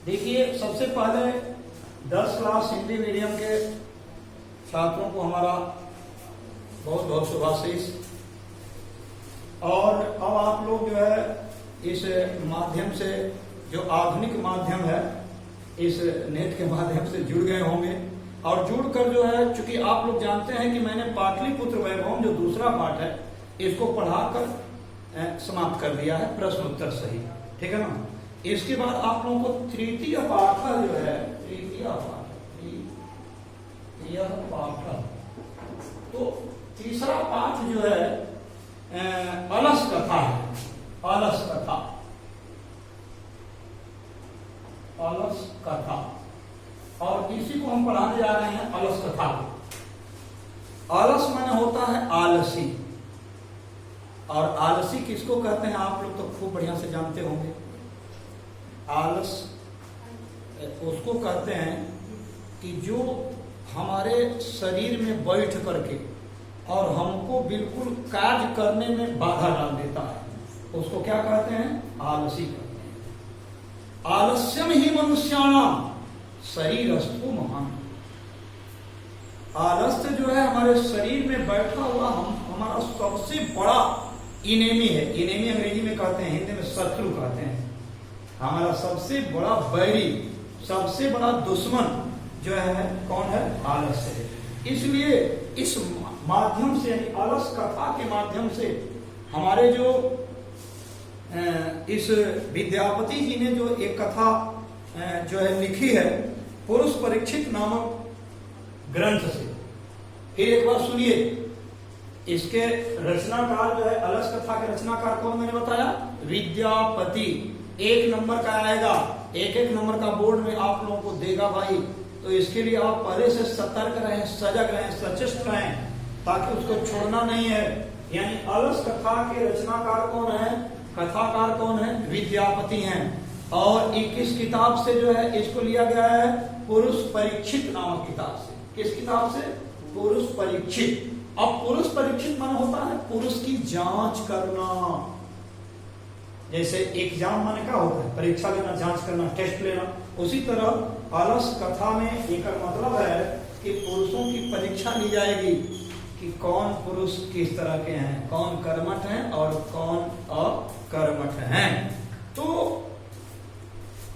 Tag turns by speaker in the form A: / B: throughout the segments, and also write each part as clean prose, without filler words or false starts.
A: देखिए, सबसे पहले 10 क्लास हिंदी मीडियम के छात्रों को हमारा बहुत बहुत शुभाशीष। और अब आप लोग जो है इस माध्यम से, जो आधुनिक माध्यम है, इस नेट के माध्यम से जुड़ गए होंगे। और जुड़कर जो है, चूंकि आप लोग जानते हैं कि मैंने पाटलिपुत्र वैभवम जो दूसरा पाठ है इसको पढ़ाकर समाप्त कर दिया है, प्रश्न उत्तर सही, ठीक है ना। इसके बाद आप लोगों को तृतीय पाठ जो है, तृतीय पाठ, तो तीसरा पाठ जो है अलस कथा है, अलस कथा, अलस कथा। और इसी को हम पढ़ाने जा रहे हैं, अलस कथा को। अलस माने होता है आलसी, और आलसी किसको कहते हैं आप लोग तो खूब बढ़िया से जानते होंगे। आलस उसको कहते हैं कि जो हमारे शरीर में बैठ करके और हमको बिल्कुल कार्य करने में बाधा डाल देता है, उसको क्या कहते हैं? आलसी कहते हैं। आलस्यम ही मनुष्याणाम शरीरस्थो महान। आलस्य जो है हमारे शरीर में बैठा हुआ हमारा सबसे बड़ा इनेमी है। इनेमी अंग्रेजी में कहते हैं, हिंदी में शत्रु कहते हैं। हमारा सबसे बड़ा बैरी, सबसे बड़ा दुश्मन जो है कौन है? आलस्य है। इसलिए इस माध्यम से, यानी अलस कथा के माध्यम से, हमारे जो इस विद्यापति जी ने जो एक कथा जो है लिखी है पुरुष परीक्षित नामक ग्रंथ से। फिर एक बार सुनिए, इसके रचनाकार जो है, अलस कथा के रचनाकार कौन मैंने बताया? विद्यापति। 1 नंबर का आएगा, एक नंबर का बोर्ड में आप लोगों को देगा भाई। तो इसके लिए आप पहले से सतर्क रहें, सजग रहें, सचेष्ट रहें, ताकि उसको छोड़ना नहीं है। यानी अलस कथा के रचनाकार कौन है? कथाकार कौन है? विद्यापति हैं। और इस किताब से जो है इसको लिया गया है पुरुष परीक्षित नामक किताब से। किस किताब से? पुरुष परीक्षित। अब पुरुष परीक्षित माने होता है पुरुष की जांच करना। जैसे एग्जाम माने क्या होता है? परीक्षा लेना, जांच करना, टेस्ट लेना। उसी तरह अलस कथा में एक मतलब है कि पुरुषों की परीक्षा ली जाएगी कि कौन पुरुष किस तरह के हैं, कौन कर्मठ हैं और कौन अकर्मठ हैं। तो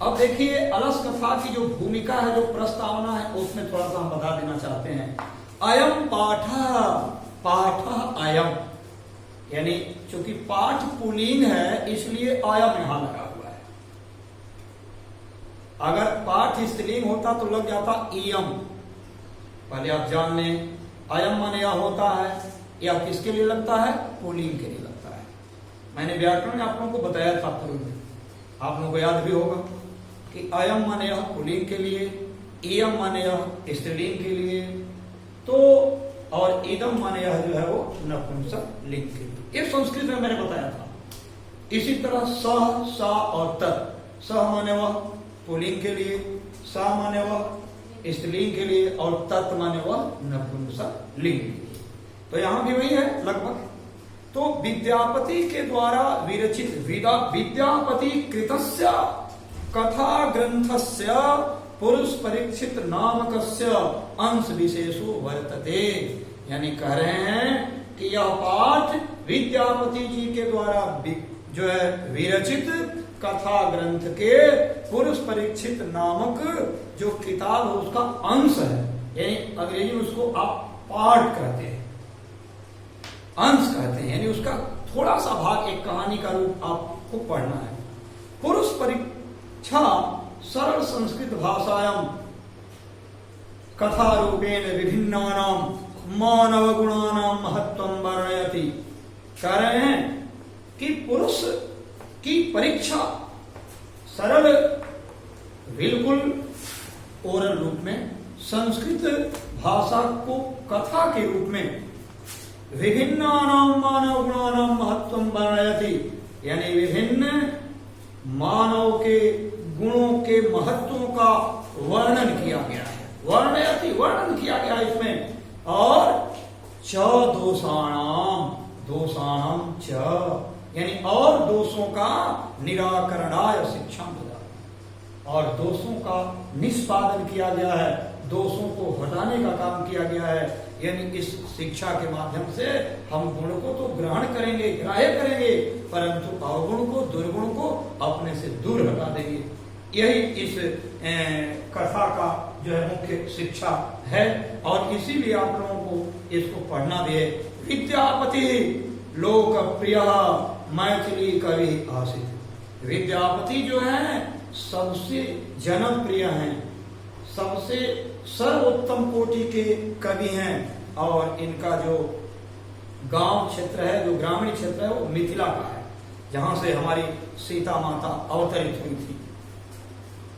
A: अब देखिए, अलस कथा की जो भूमिका है, जो प्रस्तावना है, उसमें थोड़ा सा हम बता देना चाहते हैं। अयम पाठ, पाठ अयम, यानी चूंकि पाठ पुल्लिंग है इसलिए अयम यहां लगा हुआ है। अगर पाठ स्त्रीलिंग होता तो लग जाता इयम। पहले आप जान लें, अयम माने यह होता है, या किसके लिए लगता है? पुल्लिंग के लिए लगता है। मैंने व्याकरण में आप लोगों को बताया था पूर्व में, आप लोगों को याद भी होगा कि अयम माने यह पुल्लिंग के लिए, इयम माने यह स्त्रीलिंग के लिए, तो और इदम माने यह जो है वो नपुंसक लिंग के लिए। ये संस्कृत में मैंने बताया था। इसी तरह सह, सा और तत्। सह माने वह पुल्लिंग के लिए, सा माने वह स्त्रीलिंग के लिए, और तत् माने वह नपुंसक लिंग के लिए। तो यहां भी वही है लगभग। तो विद्यापति के द्वारा विरचित विद्यापति कृतस्य कथा ग्रंथस्य पुरुष परीक्षित नामकस्य अंश विशेषो वर्तते। यानी कह रहे हैं कि यह पाठ विद्यापति जी के द्वारा जो है विरचित कथा ग्रंथ के पुरुष परीक्षित नामक जो किताब है उसका अंश है। यानी अंग्रेजी में उसको आप पार्ट कहते हैं, अंश कहते हैं। यानी उसका थोड़ा सा भाग, एक कहानी का रूप आपको पढ़ना है। पुरुष परीक्षा सरल संस्कृत भाषायां कथा रूपेण विभिन्नानां मानव गुणानां महत्वं वर्णयति। कह रहे हैं कि पुरुष की परीक्षा सरल, बिल्कुल ओरल रूप में, संस्कृत भाषा को कथा के रूप में विभिन्नानां मानव गुणानां महत्वं वर्णयति। यानी विभिन्न मानव के गुणों के महत्वों का वर्णन किया गया है। वर्णयति, वर्णन किया गया इसमें। और च दोषाणाम, दोषाणाम च, यानी और दोषों का निराकरणाय शिक्षा मिला। और दोषों का निष्पादन किया गया है, दोषों को हटाने का काम किया गया है। यानी इस शिक्षा के माध्यम से हम गुण को तो ग्रहण करेंगे, ग्राह्य करेंगे, परंतु अवगुण को, दुर्गुण को अपने से दूर हटा देंगे। यही इस कथा का जो है मुख्य शिक्षा है, और इसीलिए आप लोगों को इसको पढ़ना भी है। विद्यापति लोकप्रिय मैथिली कवि आसित। विद्यापति जो है सबसे जनप्रिय हैं, सबसे सर्वोत्तम कोटि के कवि हैं, और इनका जो गांव क्षेत्र है, जो ग्रामीण क्षेत्र है, वो मिथिला का है, जहां से हमारी सीता माता अवतरित हुई थी।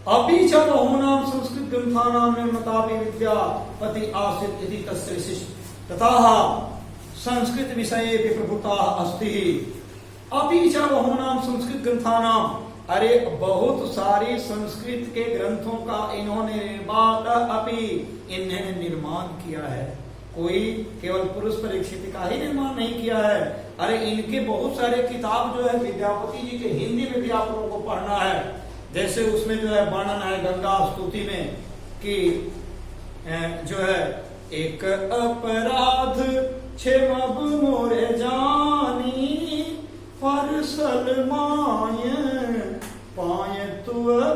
A: अभी च बहुनाम संस्कृत ग्रंथानां निर्मतापि विद्यापति आसीत् इति तस्य विशिष्ट ततः संस्कृत विषये विप्रभुता अस्ति। अभी च बहुनाम संस्कृत ग्रंथानां, अरे बहुत सारी संस्कृत के ग्रंथों का इन्होंने इन्होंने निर्माण किया है। कोई केवल पुरुष परीक्षित का ही निर्माण नहीं किया है, अरे इनके बहुत सारे किताब जो है विद्यापति जी के हिंदी में भी आप लोगों को पढ़ना है। जैसे उसमें जो है वर्णन है गंगा स्तुति में कि जो है एक अपराध क्षमब मोरे जानी पर सलमाय पाए तु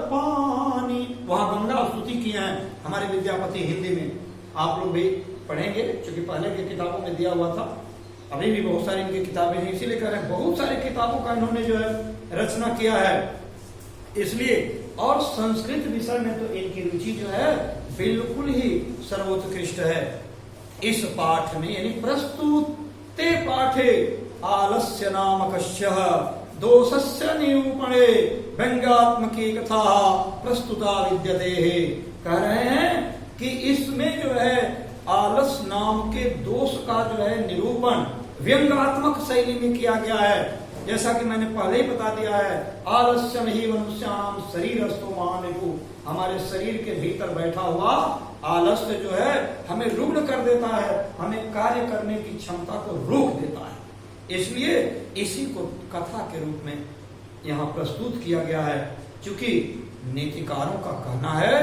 A: पानी, वहां गंगा स्तुति किए हैं हमारे विद्यापति हिंदी में। आप लोग भी पढ़ेंगे, क्योंकि पहले की किताबों में दिया हुआ था, अभी भी बहुत सारी इनकी किताबें हैं, इसीलिए कह रहे हैं बहुत सारी किताबों का इन्होंने जो है रचना किया है। इसलिए और संस्कृत विषय में तो इनकी रुचि जो है बिल्कुल ही सर्वोत्कृष्ट है। इस पाठ में यानी प्रस्तुते पाठे आलस्य नामकस्य दोषस्य निरूपणे व्यंग्यात्मकी कथा प्रस्तुता विद्यते है। कह रहे हैं कि इसमें जो है आलस नाम के दोष का जो है निरूपण व्यंग्यात्मक शैली में किया गया है। जैसा कि मैंने पहले ही बता दिया है, आलस्यम ही मनुष्याणाम शरीरस्थो महानिपु, हमारे शरीर के भीतर बैठा हुआ आलस्य जो है हमें रुग्ण कर देता है, हमें कार्य करने की क्षमता को रोक देता है। इसलिए इसी को कथा के रूप में यहाँ प्रस्तुत किया गया है। क्योंकि नीतिकारों का कहना है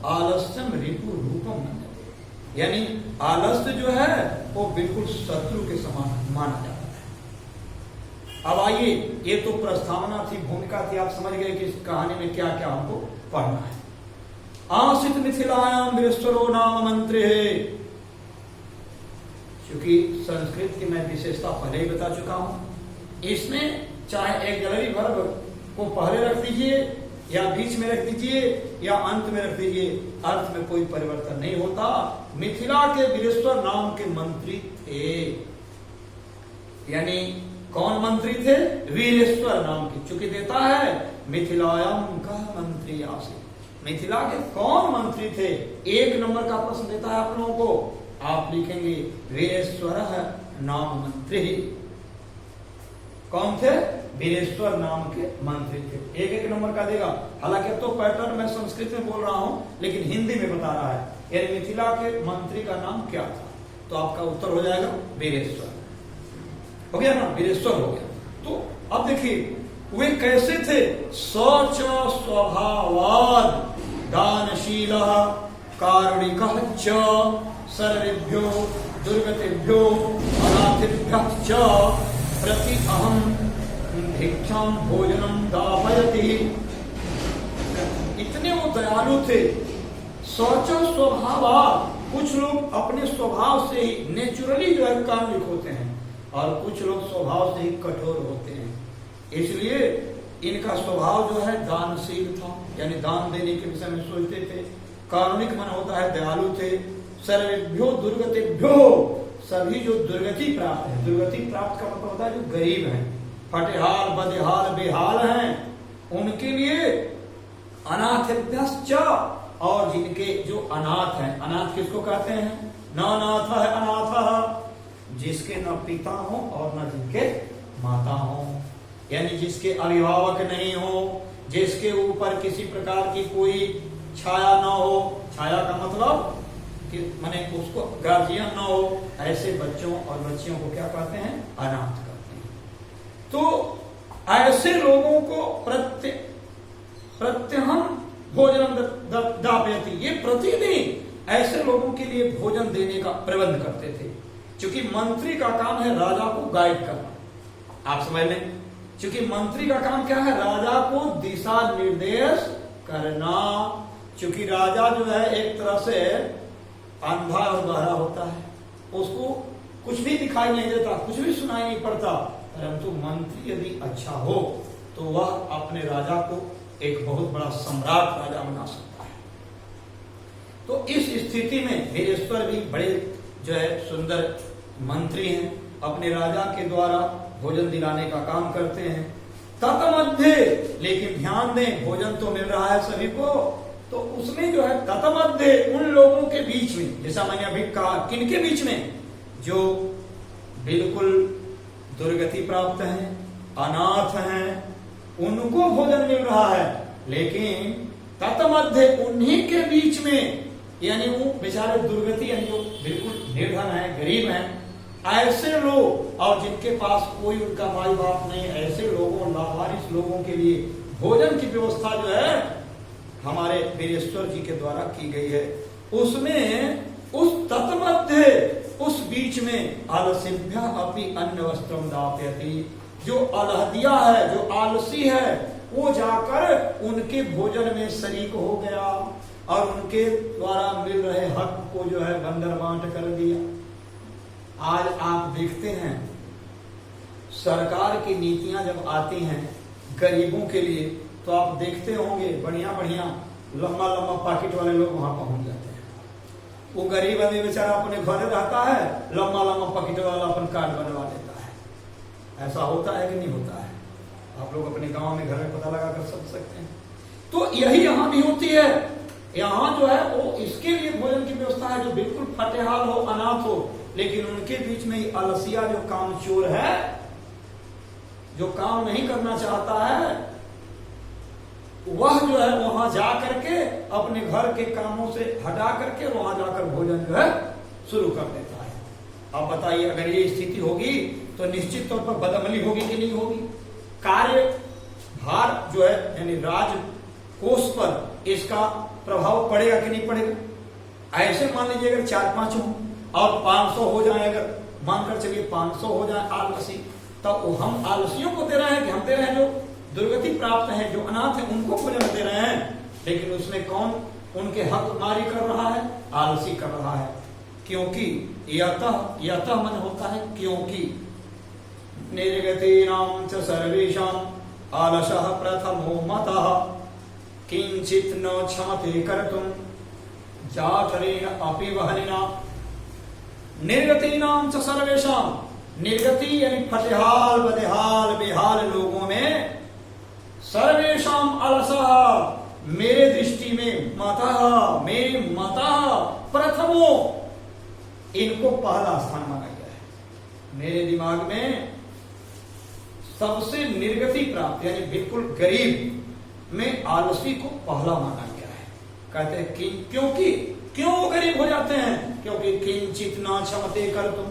A: आलस्यम रिपु रूपम मन्यते, यानी आलस्य जो है वो बिल्कुल शत्रु के समान माना जाता है। अब आइए, ये तो प्रस्तावना थी, भूमिका थी, आप समझ गए कि इस कहानी में क्या क्या हमको पढ़ना है। आसित मिथिलायाम वीरेश्वरो नाम मंत्र है। क्योंकि संस्कृत की मैं विशेषता पहले ही बता चुका हूं, इसमें चाहे एक्सिलरी वर्ब को पहले रख दीजिए या बीच में रख दीजिए या अंत में रख दीजिए, अर्थ में कोई परिवर्तन नहीं होता। मिथिला के वीरेश्वर नाम के मंत्री थे, यानी कौन मंत्री थे? वीरेश्वर नाम के। चूंकि देता है मिथिलायाम का मंत्री आसित, मिथिला के कौन मंत्री थे? एक नंबर का प्रश्न देता है आप लोगों को, आप लिखेंगे वीरेश्वर नाम मंत्री। कौन थे? वीरेश्वर नाम के मंत्री थे। एक एक नंबर का देगा। हालांकि अब तो पैटर्न मैं संस्कृत में बोल रहा हूं, लेकिन हिंदी में बता रहा है, यानी मिथिला के मंत्री का नाम क्या था? तो आपका उत्तर हो जाएगा वीरेश्वर। हो गया ना, वीरेश्वर हो गया। तो अब देखिए वे कैसे थे? सच स्वभावाद दानशील कारुणिकः च सर्वेभ्यो दुर्गतेभ्यो अनाथिभ्यः च प्रति अहम भिक्षाम भोजनम दापयति। इतने वो दयालु थे। सच स्वभावाद, कुछ लोग अपने स्वभाव से ही नेचुरली जो है कारुणिक होते हैं और कुछ लोग स्वभाव से ही कठोर होते हैं। इसलिए इनका स्वभाव जो है दानशील था, यानी दान देने के विषय में सोचते थे। कारुणिक मन होता है दयालु थे। सर्वेभ्यो दुर्गतेभ्यो, सभी जो दुर्गति प्राप्त है, दुर्गति प्राप्त का मतलब होता है जो गरीब हैं, फटेहाल बदेहाल बेहाल हैं, उनके लिए अनाथेभ्यश्च, और जिनके जो अनाथ हैं, अनाथ किसको कहते हैं? न अनाथ है अनाथ, जिसके न पिता हो और न जिनके माता हो, यानी जिसके अभिभावक नहीं हो, जिसके ऊपर किसी प्रकार की कोई छाया न हो। छाया का मतलब कि माने उसको गार्जियन न हो, ऐसे बच्चों और बच्चियों को क्या कहते हैं? अनाथ कहते हैं। तो ऐसे लोगों को प्रत्यहम भोजनम दापयति, ये प्रतिदिन ऐसे लोगों के लिए भोजन देने का प्रबंध करते थे। क्योंकि मंत्री का काम है राजा को गाइड करना, आप समझ लें। क्योंकि मंत्री का काम क्या है? राजा को दिशा निर्देश करना। क्योंकि राजा जो है एक तरह से अंधा और बहरा होता है, उसको कुछ भी दिखाई नहीं देता, कुछ भी सुनाई नहीं पड़ता। परंतु मंत्री यदि अच्छा हो तो वह अपने राजा को एक बहुत बड़ा सम्राट राजा बना सकता है। तो इस स्थिति में वीरेश्वर भी बड़े जो है सुंदर मंत्री हैं, अपने राजा के द्वारा भोजन दिलाने का काम करते हैं। ततमध्य, लेकिन ध्यान दें, भोजन तो मिल रहा है सभी को, तो उसमें जो है ततमध्य उन लोगों के बीच में, जैसा मैंने अभी कहा, किनके बीच में? जो बिल्कुल दुर्गति प्राप्त हैं, अनाथ हैं, उनको भोजन मिल रहा है। लेकिन ततमध्य उन्हीं के बीच में, यानी वो बेचारे दुर्गति यानी जो बिल्कुल निर्धन है, गरीब हैं, ऐसे लोग, और जिनके पास कोई उनका माई बाप नहीं, ऐसे लोगों, लावारिस लोगों के लिए भोजन की व्यवस्था जो है हमारे वीरेश्वर जी के द्वारा की गई है। उसमें उस ततमध्य, उस बीच में आलस्यभ्य अपि अन्न वस्त्रम दापयति, जो अलहदिया है, जो आलसी है, वो जाकर उनके भोजन में शरीक हो गया और उनके द्वारा मिल रहे हक को जो है बंदर बांट कर दिया। आज आप देखते हैं सरकार की नीतियां जब आती हैं गरीबों के लिए, तो आप देखते होंगे बढ़िया बढ़िया लंबा लंबा पॉकेट वाले लोग वहां पहुंच जाते हैं। वो गरीब आदमी बेचारा अपने घर रहता है, लंबा लंबा पॉकेट वाला अपन कार्ड बनवा लेता है। ऐसा होता है कि नहीं होता है? आप लोग अपने गांव में घर में पता लगा कर समझ सकते हैं। तो यही यहां भी होती है। यहां जो है वो इसके लिए भोजन की व्यवस्था है, जो बिल्कुल फटेहाल हो, अनाथ हो, लेकिन उनके बीच में अलसिया जो कामचोर है, जो काम नहीं करना चाहता है, वह जो है वहां जा करके अपने घर के कामों से हटा करके वहां जाकर भोजन जो है शुरू कर देता है। अब बताइए, अगर ये स्थिति होगी तो निश्चित तौर पर बदअमली होगी कि नहीं होगी? कार्य भार जो है यानी राजकोष पर इसका प्रभाव पड़ेगा कि नहीं पड़ेगा? ऐसे मान लीजिए अगर 4-5 हो और 500 हो जाए, अगर मानकर चलिए 500 हो जाए आलसी, तो हम आलसियों को दे रहे हैं कि हम दे रहे हैं जो दुर्गति प्राप्त है, जो अनाथ है, उनको भोजन दे रहे हैं। लेकिन उसमें कौन उनके हक मारी कर रहा है? आलसी कर रहा है। क्योंकि यतः मन होता है क्योंकि निर्गतीनां च सर्वेषां आलसः प्रथमो मतः किंचित न क्षमते कर्तुं जाठरेण अपि वहनिना। निर्गतीनां च सर्वेषां, निर्गति यानी फटेहाल, बदेहाल, बेहाल लोगों में, सर्वेषां अलसः, मेरे दृष्टि में, मतः, मेरे मतः, प्रथमो, इनको पहला स्थान माना गया है। मेरे दिमाग में सबसे निर्गति प्राप्त यानी बिल्कुल गरीब में आलसी को पहला माना गया है। कहते हैं कि क्योंकि क्यों वो गरीब हो जाते हैं? क्योंकि किंचित न क्षमते कर्तुं,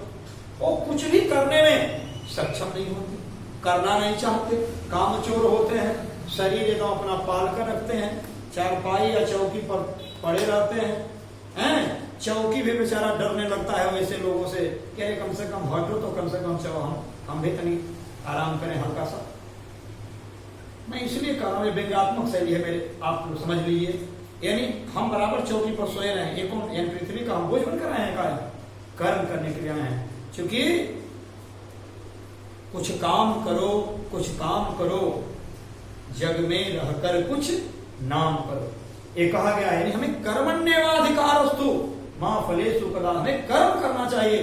A: वो कुछ भी करने में सक्षम नहीं होते, करना नहीं चाहते, कामचोर होते हैं, शरीर एकदम अपना पाल कर रखते हैं, चारपाई या चौकी पर पड़े रहते हैं। चौकी भी बेचारा डरने लगता है वैसे लोगों से, क्या कम से कम हटो तो कम से कम चलो हम भी तनी आराम करें हल्का सा। मैं इसलिए कह रहा हूं, व्यंग्यात्मक शैली है मेरे, आप लोग समझ लीजिए। यानी हम बराबर चौकी पर सोए रहे हैं, ये कौन यानी पृथ्वी का हम बोझ बनकर आए हैं? का कर्म करने के लिए आए हैं। क्योंकि कुछ काम करो, कुछ काम करो, जग में रहकर कुछ नाम करो, ये कहा गया है। यानी हमें कर्मण्येवाधिकारस्तु मां फलेषु कदाचन, हमें कर्म करना चाहिए।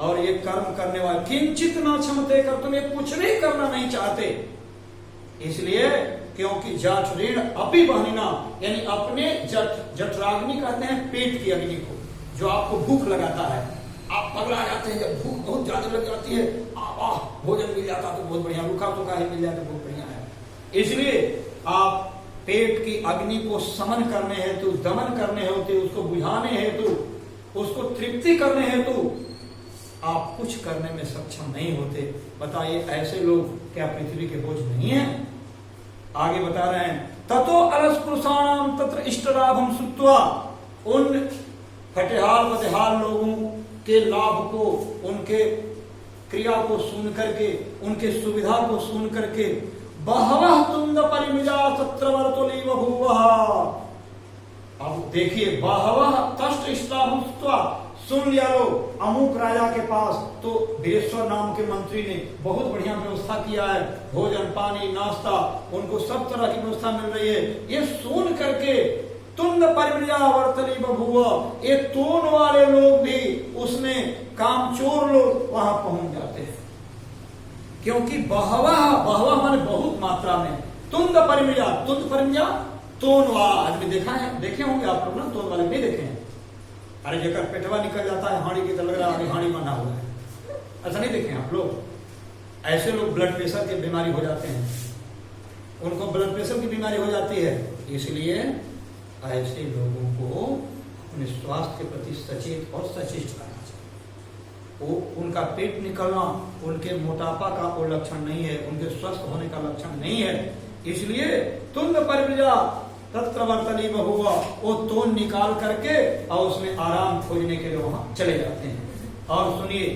A: और ये कर्म करने वाले किंचित न क्षमते कर, तुम ये कुछ भी करना नहीं चाहते, इसलिए क्योंकि जठरेण अपि वहनिना, यानी अपने जठराग्नि कहते हैं पेट की अग्नि को, जो आपको भूख लगाता है। आप पगला जाते हैं जब भूख बहुत ज्यादा लग जाती है, भोजन मिल जाता तो बहुत बढ़िया, रूखा सूखा ही मिल जाए तो बहुत बढ़िया है। इसलिए आप पेट की अग्नि को समन करने हेतु, दमन करने हेतु, उसको बुझाने हेतु, उसको तृप्ति करने हेतु आप कुछ करने में सक्षम नहीं होते। बताइए ऐसे लोग क्या पृथ्वी के बोझ नहीं है? आगे बता रहे हैं, ततो अलस्पृशाणाम तत्र इष्टलाभम सुत्वा, उन फटेहाल बदहाल लोगों के लाभ को, उनके क्रिया को सुन करके, उनके सुविधा को सुन करके, बहवः तुंग परिमिजा तत्र वर्तुली बभूवः। अब देखिए, बहवः तस्ट इष्टलाभम सुत्वा, सुन लिया लोग अमुक राजा के पास तो वीरेश्वर नाम के मंत्री ने बहुत बढ़िया व्यवस्था किया है, भोजन पानी नाश्ता, उनको सब तरह की व्यवस्था मिल रही है। ये सुन करके तुंग परिमिजा वर्तली बभूव, ये तोन वाले लोग भी, उसमें कामचोर लोग वहां पहुंच जाते हैं। क्योंकि बहवः, बहवः माने बहुत मात्रा में, तुंग परिमिजा, तुंग परिमिजा तोन वाला आदमी देखा है, देखे होंगे आप लोग ना, तोन वाले नहीं देखे हैं। अरे जगह पेटवा निकल जाता है हाड़ी की, तो लग रहा है हाड़ी बना हुआ है, ऐसा नहीं देखे आप लोग। ऐसे लोग ब्लड प्रेशर की बीमारी हो जाते हैं, उनको ब्लड प्रेशर की बीमारी हो जाती है। इसलिए ऐसे लोगों को अपने स्वास्थ्य के प्रति सचेत और सचेत करना चाहिए। वो उनका पेट निकलना, उनके मोटापा का वो लक्षण नहीं है, उनके स्वस्थ होने का लक्षण नहीं है। इसलिए तुंग परिमिजा तत्र वर्तली बभूव, वो तोन निकाल करके और उसमें आराम खोजने के लिए वहां चले जाते हैं। और सुनिए,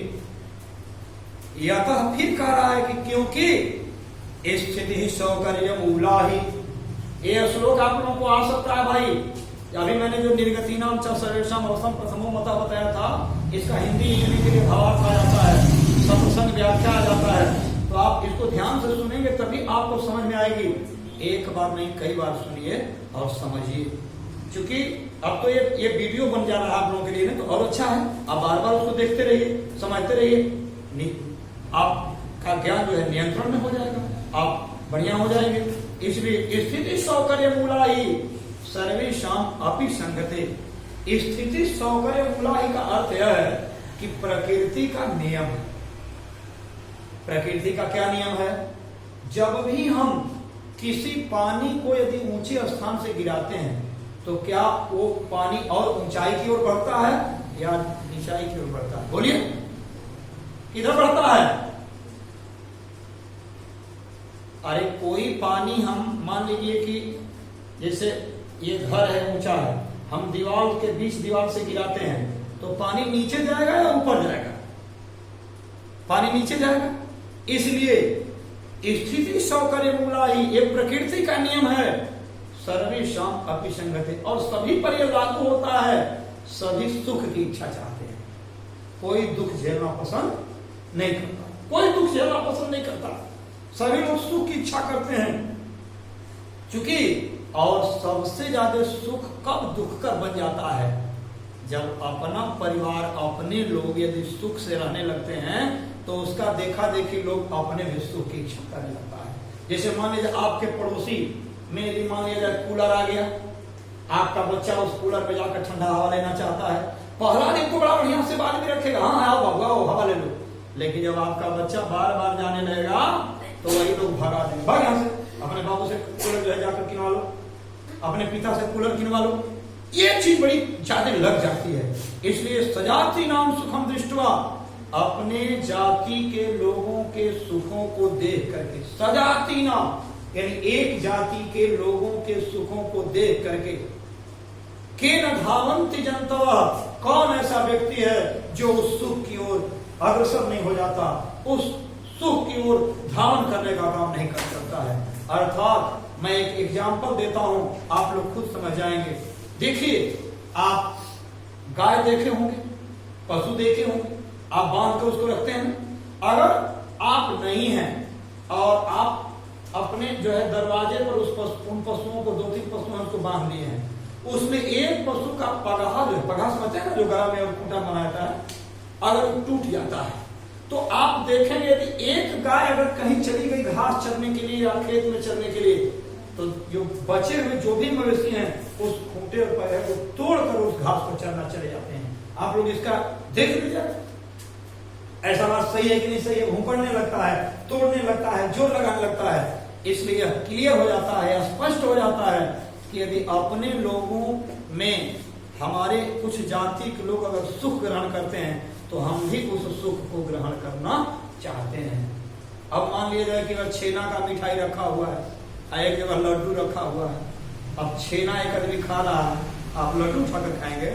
A: यतः फिर कह रहा है कि क्योंकि स्थिति सौकर्य मूला ही, ये श्लोक आप लोगों को आ सकता है भाई। अभी मैंने जो निर्गति नाम सर्वेशम अवसम प्रथमो मता बताया था, इसका हिंदी लिखने के लिए भावार्थ आ जाता है, सत्संग व्याख्या आ जाता है। तो आप इसको ध्यान से सुनेंगे तभी आपको समझ में आएगी। एक बार नहीं, कई बार सुनिए और समझिए। क्योंकि अब तो ये वीडियो बन जा रहा है आप लोगों के लिए, तो और अच्छा है, आप बार बार उसको देखते रहिए, समझते रहिए, आपका ज्ञान जो है नियंत्रण में हो जाएगा, आप बढ़िया हो जाएंगे। इसलिए स्थिति सौकर्य मूला ही सर्वेषाम अपि संगते। स्थिति सौकर्य मूला ही का अर्थ यह है कि प्रकृति का नियम है। प्रकृति का क्या नियम है? जब भी हम किसी पानी को यदि ऊंचे स्थान से गिराते हैं तो क्या वो पानी और ऊंचाई की ओर बढ़ता है या नीचाई की ओर बढ़ता है? बोलिए, किधर बढ़ता है? अरे कोई पानी, हम मान लीजिए कि जैसे ये घर है, ऊंचा है, हम दीवार के बीच दीवार से गिराते हैं तो पानी नीचे जाएगा या ऊपर जाएगा? पानी नीचे जाएगा। इसलिए स्थिति सौकर्य मूला ही, ये प्रकृति का नियम है। सर्वेषाम अपि संगते, और सभी पर यह लागू होता है। सभी सुख की इच्छा चाहते हैं, कोई दुख झेलना पसंद नहीं करता, कोई दुख झेलना पसंद नहीं करता, सभी लोग सुख की इच्छा करते हैं। चूंकि और सबसे ज्यादा सुख कब दुख का बन जाता है? जब अपना परिवार, अपने लोग यदि सुख से रहने लगते हैं तो उसका देखा देखी लोग अपने भी सुख की इच्छा करने लगता है। जैसे मान लीजिए आपके पड़ोसी में यदि मान लीजिए कूलर आ गया, आपका बच्चा उस कूलर पे जाकर ठंडा हवा लेना चाहता है, पहला दिन तो बड़ा बढ़िया से बात भी रखेगा, हाँ आओ बाबू हवा ले लो। लेकिन जब आपका बच्चा बार बार जाने लगेगा तो वही लोग भगा देंगे, भाग यहाँ से, अपने बाबू से कूलर जो है जाकर किनवा लो, अपने पिता से कूलर किनवा लो। ये चीज बड़ी ज्यादा लग जाती है। इसलिए सजाति नाम सुखम दृष्टवा, अपने जाति के लोगों के सुखों को देख करके, सजाति नाम यानी एक जाति के लोगों के सुखों को देख करके, के न धावंती जनता, कौन ऐसा व्यक्ति है जो उस सुख की ओर अग्रसर नहीं हो जाता, उस सुख की ओर धावन करने का काम नहीं कर सकता है। अर्थात मैं एक एग्जाम्पल देता हूं, आप लोग खुद समझ जाएंगे। देखिए, आप गाय देखे होंगे, पशु देखे होंगे, आप बांध कर उसको रखते हैं। अगर आप नहीं हैं और आप अपने जो है दरवाजे पर उन पशुओं को, 2-3 पशु हैं उसको बांध लिए हैं, उसमें एक पशु का पगहा, जो पगहा समझते हैं ना, जो गला में खूंटा बनाता है, अगर टूट जाता है तो आप देखेंगे यदि एक गाय अगर कहीं चली गई घास चरने के लिए या खेत में चरने के लिए, तो जो बचे हुए जो भी मवेशी हैं उस खूंटे पर है वो तोड़कर उस घास को चरना चले जाते हैं। आप लोग इसका देख लीजिए, ऐसा बात सही है कि नहीं सही है? भूकड़ने लगता है, तोड़ने लगता है, जोर लगाने लगता है। इसलिए क्लियर हो जाता है, स्पष्ट हो जाता है कि यदि अपने लोगों में हमारे कुछ जाति के लोग अगर सुख ग्रहण करते हैं तो हम भी उस सुख को ग्रहण करना चाहते हैं। अब मान लिया जाए कि अगर छेना का मिठाई रखा हुआ है, एक जगह लड्डू रखा हुआ है, अब छेना एक आदमी खा रहा है, आप लड्डू उठाकर खाएंगे,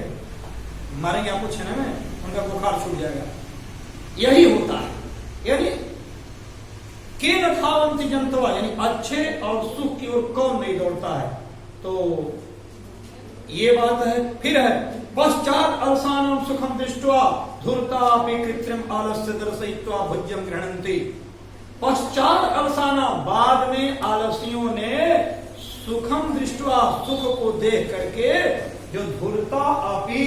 A: मारेंगे आपको छेने में, उनका बुखार छूट जाएगा। यही होता है, यानी के न खावंती जंतवा, यानी अच्छे और सुख की ओर कौन नहीं दौड़ता है। तो ये बात है। फिर है पश्चात अलसानम सुखम दृष्ट्वा धूर्तापि कृत्रिम आलस्य दर्शयित्वा भोज्यम गृह्णन्ति। पश्चात अलसाना, बाद में आलसियों ने सुखम दृष्ट्वा, सुख को देख करके, जो धूर्ता अपि,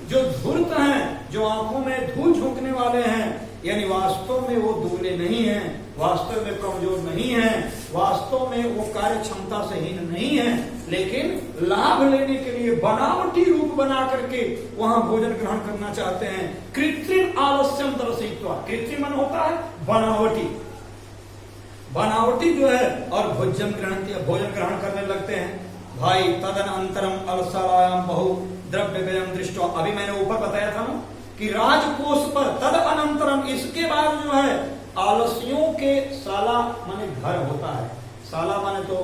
A: जो धूर्त हैं, जो आंखों में धूल झोंकने वाले हैं, यानी वास्तव में वो दुबले नहीं हैं, वास्तव में कमजोर नहीं हैं, वास्तव में वो कार्य क्षमता से हीन नहीं है, लेकिन लाभ लेने के लिए बनावटी रूप बना करके वहां भोजन ग्रहण करना चाहते हैं। कृत्रिम आलस्यम दर्शयित्वा, कृत्रिम मन होता है बनावटी, बनावटी जो है, और भोजन ग्रहण करने लगते हैं। भाई तदनंतरम अलसायाम बहु द्रव्य व्ययम दृष्टवा, अभी मैंने ऊपर बताया था ना कि राजकोष पर तद अनंतरम, इसके बाद जो है आलसियों के साला माने घर होता है। साला माने तो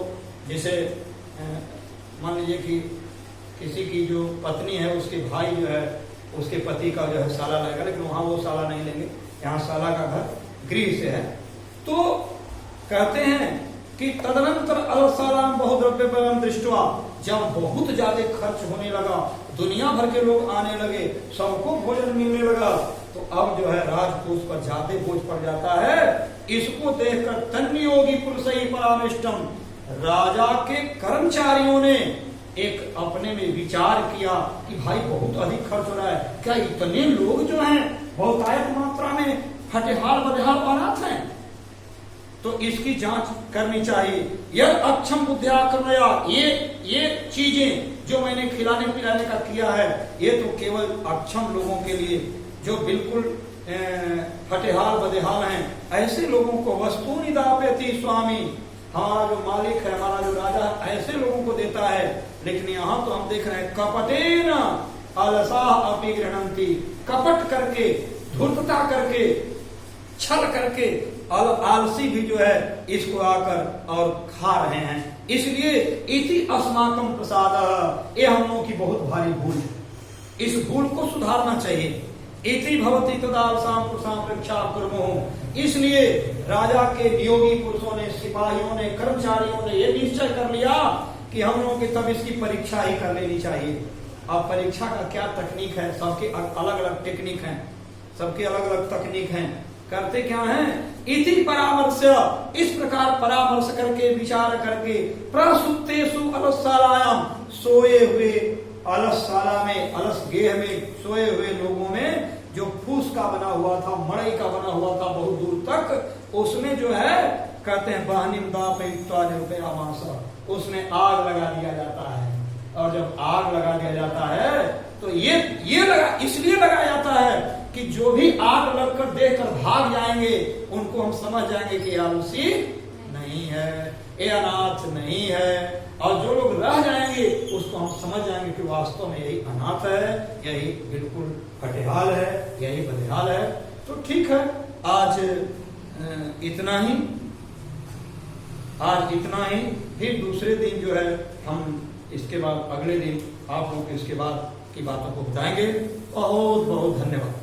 A: जैसे मान लीजिए कि किसी की जो पत्नी है उसके भाई जो है उसके पति का जो है साला लगेगा, लेकिन वहां वो साला नहीं लेंगे, यहाँ साला का घर गृह से है। तो कहते हैं कि तदनंतर अलसालाम बहुद्रव्य दृष्टवा, जब बहुत ज्यादा खर्च होने लगा, दुनिया भर के लोग आने लगे, सबको भोजन मिलने लगा, तो अब जो है राजकोष पर ज्यादा बोझ पड़ जाता है। इसको देखकर तन्नियोगी पुरुषई परामिष्टम, राजा के कर्मचारियों ने एक अपने में विचार किया कि भाई बहुत अधिक खर्च हो रहा है, क्या इतने लोग जो हैं बहुतायत मात्रा में हटेहाल बदहाल अनाथ हैं, तो इसकी जांच करनी चाहिए। यह अक्षम बुद्धिया करनया, ये चीजें जो मैंने खिलाने पिलाने का किया है, ये तो केवल अक्षम लोगों के लिए, जो बिल्कुल फटेहाल बदेहाल हैं, ऐसे लोगों को वस्तु निदापयति स्वामी, हमारा जो मालिक है, हमारा जो राजा, ऐसे लोगों को देता है। लेकिन यहाँ तो हम देख रहे हैं कपटेन अलसाह अपि गृह्णन्ति, कपट करके, धूर्तता करके, छल करके आलसी भी जो है इसको आकर और खा रहे हैं। इसलिए इति अस्माकं प्रसाद, ये हम लोगों की बहुत भारी भूल है, इस भूल को सुधारना चाहिए। इति भवति तदालसाम पुरुषां परीक्षा कुर्मो, इसलिए राजा के नियोगी पुरुषों ने, सिपाहियों ने, कर्मचारियों ने ये निश्चय कर लिया कि हम लोगों की तब इसकी परीक्षा ही कर लेनी चाहिए। अब परीक्षा का क्या तकनीक है, सबके अलग अलग टेक्निक हैं, सबके अलग अलग तकनीक हैं। करते क्या हैं, इति परामर्श, इस प्रकार परामर्श करके, विचार करके, प्रसुप्तेषु अलसालायाम, सोए हुए अलसशाला में, अलस गेह में सोए हुए लोगों में जो फूस का बना हुआ था, मड़ई का बना हुआ था बहुत दूर तक, उसमें जो है कहते हैं बहनिम दापयित्वा निरुपयामासा, उसमें आग लगा दिया जाता है। और जब आग लगा दिया जाता है तो ये लगा, इसलिए लगाया जाता है कि जो भी आग लगकर देखकर भाग जाएंगे, उनको हम समझ जाएंगे कि आलसी नहीं है, ये अनाथ नहीं है, और जो लोग रह जाएंगे उसको हम समझ जाएंगे कि वास्तव में यही अनाथ है, यही बिल्कुल फटेहाल है, यही बदहाल है। तो ठीक है, आज इतना ही, फिर दूसरे दिन जो है हम इसके बाद अगले दिन आप लोग इसके बाद की बातों को बताएंगे। बहुत बहुत धन्यवाद।